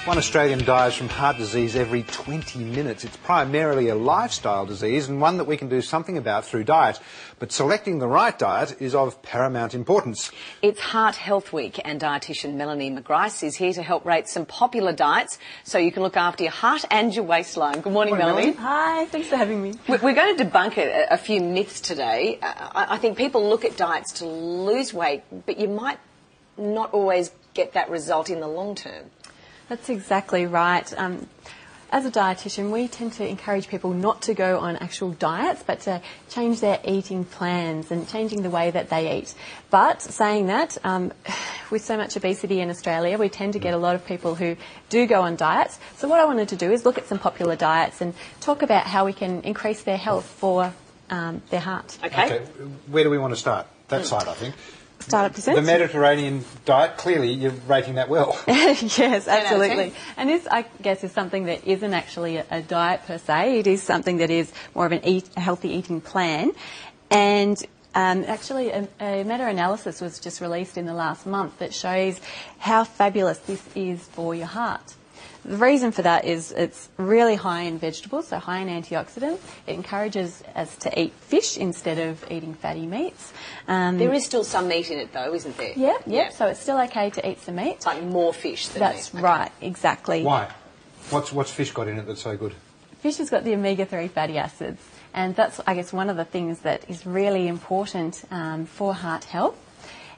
One Australian dies from heart disease every 20 minutes. It's primarily a lifestyle disease and one that we can do something about through diet. But selecting the right diet is of paramount importance. It's Heart Health Week and dietitian Melanie McGrice is here to help rate some popular diets so you can look after your heart and your waistline. Good morning, Melanie. Hi, thanks for having me. We're going to debunk a few myths today. I think people look at diets to lose weight, but you might not always get that result in the long term. That's exactly right. As a dietitian, we tend to encourage people not to go on actual diets, but to change their eating plans and changing the way that they eat. But saying that, with so much obesity in Australia, we tend to get a lot of people who do go on diets. So what I wanted to do is look at some popular diets and talk about how we can increase their health for their heart. Okay. Where do we want to start? That side, I think. Start up The Mediterranean diet, clearly you're rating that well. Yes, absolutely. And this, I guess, is something that isn't actually a diet per se. It is something that is more of a healthy eating plan. And actually, a meta-analysis was just released in the last month that shows how fabulous this is for your heart. The reason for that is it's really high in vegetables, so high in antioxidants. It encourages us to eat fish instead of eating fatty meats. There is still some meat in it, though, isn't there? Yeah. So it's still okay to eat some meat. It's like more fish than That's meat. right, exactly. Why? What's fish got in it that's so good? Fish has got the omega-3 fatty acids, and that's, I guess, one of the things that is really important for heart health.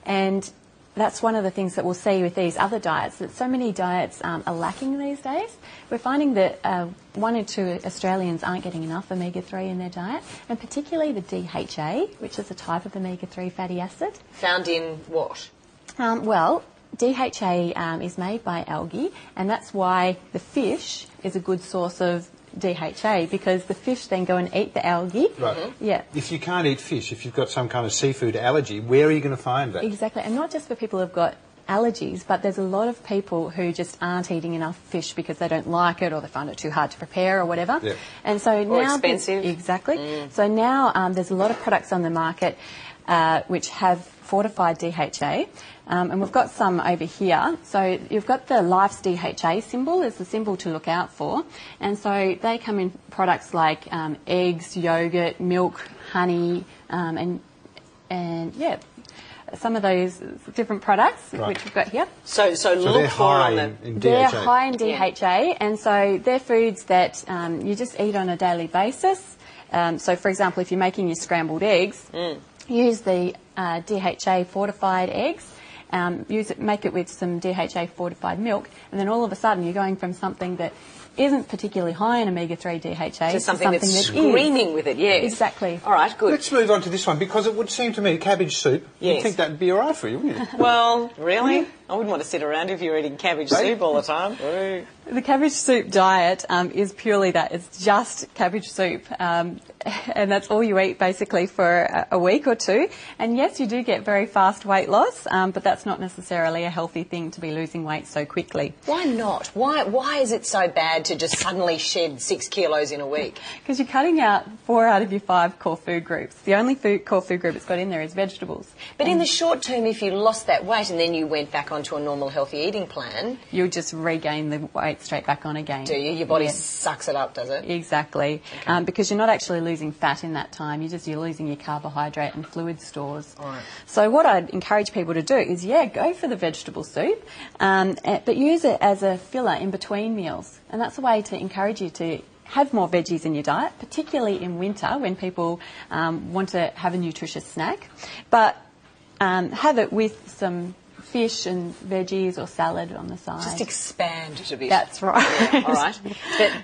And that's one of the things that we'll see with these other diets, that so many diets are lacking these days. We're finding that 1 in 2 Australians aren't getting enough omega-3 in their diet, and particularly the DHA, which is a type of omega-3 fatty acid. Found in what? Well, DHA is made by algae, and that's why the fish is a good source of DHA, because the fish then go and eat the algae. Right. Yeah. If you can't eat fish, if you've got some kind of seafood allergy, where are you going to find that? Exactly, and not just for people who've got allergies, but there's a lot of people who just aren't eating enough fish because they don't like it or they find it too hard to prepare or whatever. Yeah. And so or now expensive. Exactly. So now there's a lot of products on the market which have fortified DHA. And we've got some over here. So you've got the Life's DHA symbol is the symbol to look out for. And so they come in products like eggs, yogurt, milk, honey, and yeah, some of those different products which we've got here. So look for on them. They're high in DHA, and so they're foods that you just eat on a daily basis. So, for example, if you're making your scrambled eggs, use the DHA fortified eggs. Make it with some DHA fortified milk, and then all of a sudden you're going from something that isn't particularly high in omega-3 DHA to something that's screaming with it, yes. Exactly. All right, good. Let's move on to this one, because it would seem to me cabbage soup, you'd think that would be all right for you, wouldn't you? Well, really? I wouldn't want to sit around if you're eating cabbage soup all the time. The cabbage soup diet is purely that. It's just cabbage soup. And that's all you eat basically for a week or two. And yes, you do get very fast weight loss, but that's not necessarily a healthy thing to be losing weight so quickly. Why not? Why is it so bad to just suddenly shed 6 kilos in a week? Because you're cutting out 4 out of your 5 core food groups. The only core food group it's got in there is vegetables. But in the short term, if you lost that weight and then you went back onto a normal healthy eating plan, you'll just regain the weight straight back on again. Do you? Your body sucks it up, does it? Exactly. Okay. Because you're not actually losing fat in that time. You're losing your carbohydrate and fluid stores. All right. So what I'd encourage people to do is, go for the vegetable soup, but use it as a filler in between meals. And that's a way to encourage you to have more veggies in your diet, particularly in winter when people want to have a nutritious snack. But have it with some fish and veggies or salad on the side. Just expand it a bit. That's right. Yeah, all right.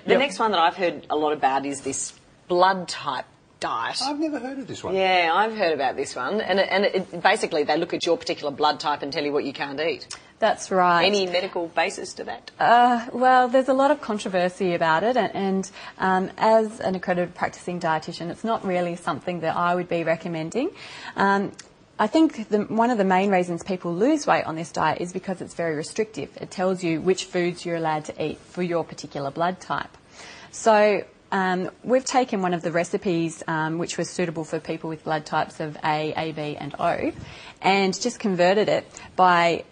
The next one that I've heard a lot about is this blood type diet. I've never heard of this one. Yeah, I've heard about this one. And basically they look at your particular blood type and tell you what you can't eat. That's right. Any medical basis to that? Well, there's a lot of controversy about it, and as an accredited practicing dietitian, it's not really something that I would be recommending. I think one of the main reasons people lose weight on this diet is because it's very restrictive. It tells you which foods you're allowed to eat for your particular blood type. So we've taken one of the recipes which was suitable for people with blood types of A, AB and O, and just converted it by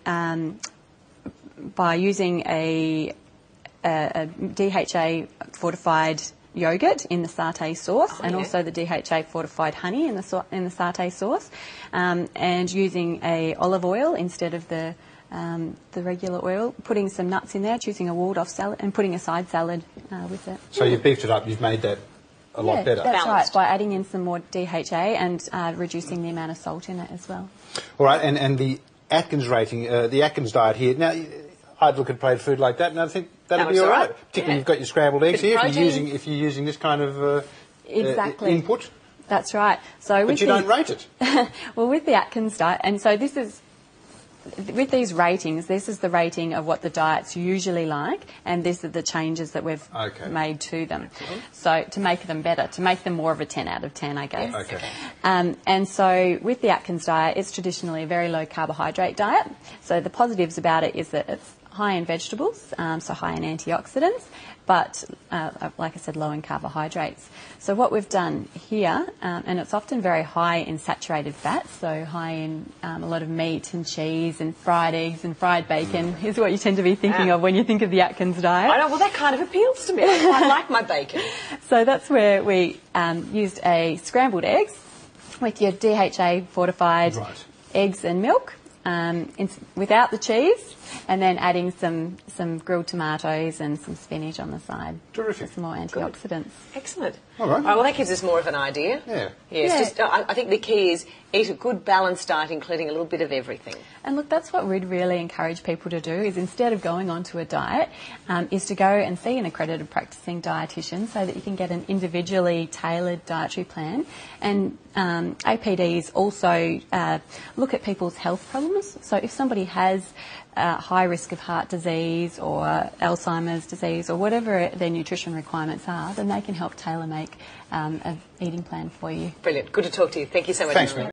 using a a DHA fortified yogurt in the satay sauce, and also the DHA fortified honey in the satay sauce, and using a olive oil instead of the regular oil, putting some nuts in there, choosing a walled off salad and putting a side salad with it. So you've beefed it up, you've made that a lot better. That's right, by adding in some more DHA and reducing the amount of salt in it as well. All right, and the Atkins rating, the Atkins diet here. Now, I'd look at plate food like that, and I think that'd be all right. Particularly you've got your scrambled eggs here. If you're using this kind of input. That's right. So, but you don't rate it. Well, with the Atkins diet, and so this is. With these ratings, this is the rating of what the diet's usually like, and these are the changes that we've made to them. So to make them better, to make them more of a 10 out of 10, I guess. Okay. And so with the Atkins diet, it's traditionally a very low carbohydrate diet. So the positives about it is that it's high in vegetables, so high in antioxidants, but like I said, low in carbohydrates. So what we've done here, and it's often very high in saturated fats, so high in a lot of meat and cheese and fried eggs and fried bacon is what you tend to be thinking of when you think of the Atkins diet. I know, well, that kind of appeals to me. I like my bacon. So that's where we used a scrambled eggs with your DHA fortified eggs and milk. Without the cheese, and then adding some grilled tomatoes and some spinach on the side. Terrific. For some more antioxidants. Excellent. All right. Well, that gives us more of an idea. Yeah. Yes. Yeah. I think the key is eat a good balanced diet, including a little bit of everything. And look, that's what we'd really encourage people to do, is instead of going onto a diet, is to go and see an accredited practicing dietitian so that you can get an individually tailored dietary plan. And APDs also look at people's health problems. So if somebody has high risk of heart disease or Alzheimer's disease or whatever their nutrition requirements are, then they can help tailor make an eating plan for you. Brilliant. Good to talk to you. Thank you so much. Thanks,